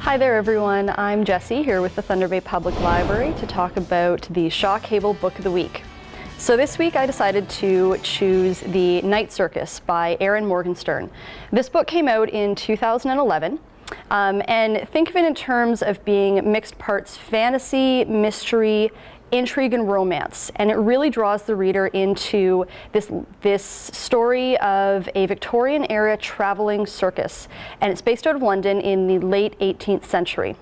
Hi there everyone, I'm Jessie here with the Thunder Bay Public Library to talk about the Shaw Cable Book of the Week. So this week I decided to choose The Night Circus by Erin Morgenstern. This book came out in 2011 and think of it in terms of being mixed parts fantasy, mystery, intrigue and romance, and it really draws the reader into this story of a Victorian era traveling circus, and it's based out of London in the late 18th century.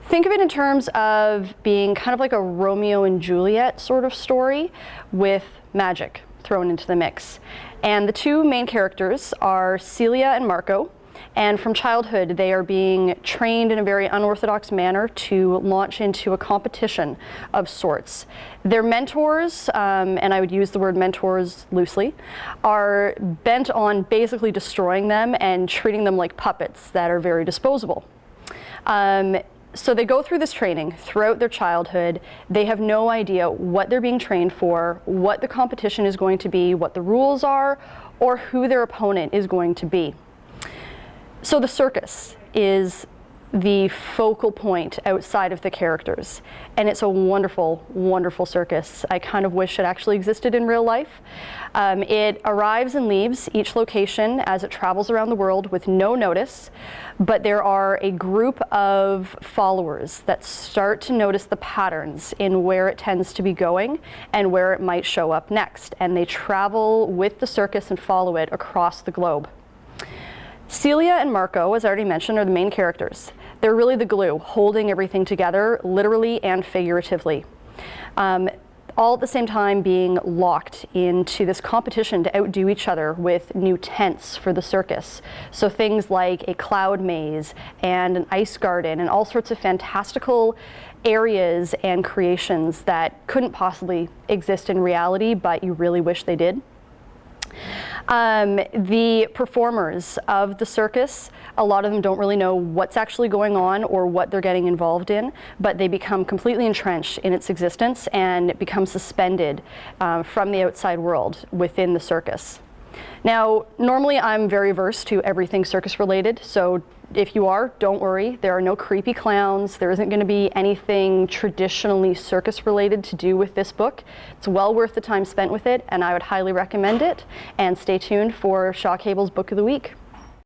Think of it in terms of being kind of like a Romeo and Juliet sort of story with magic thrown into the mix. And the two main characters are Celia and Marco. And from childhood, they are being trained in a very unorthodox manner to launch into a competition of sorts. Their mentors, and I would use the word mentors loosely, are bent on basically destroying them and treating them like puppets that are very disposable. So they go through this training throughout their childhood. They have no idea what they're being trained for, what the competition is going to be, what the rules are, or who their opponent is going to be. So the circus is the focal point outside of the characters, and it's a wonderful, wonderful circus. I kind of wish it actually existed in real life. It arrives and leaves each location as it travels around the world with no notice, but there are a group of followers that start to notice the patterns in where it tends to be going and where it might show up next, and they travel with the circus and follow it across the globe. Celia and Marco, as I already mentioned, are the main characters. They're really the glue, holding everything together, literally and figuratively. All at the same time being locked into this competition to outdo each other with new tents for the circus. So things like a cloud maze and an ice garden and all sorts of fantastical areas and creations that couldn't possibly exist in reality, but you really wish they did. The performers of the circus, a lot of them don't really know what's actually going on or what they're getting involved in, but they become completely entrenched in its existence and become suspended from the outside world within the circus. Now, normally I'm very averse to everything circus related, so if you are, don't worry. There are no creepy clowns. There isn't going to be anything traditionally circus related to do with this book. It's well worth the time spent with it, and I would highly recommend it. And stay tuned for Shaw Cable's Book of the Week.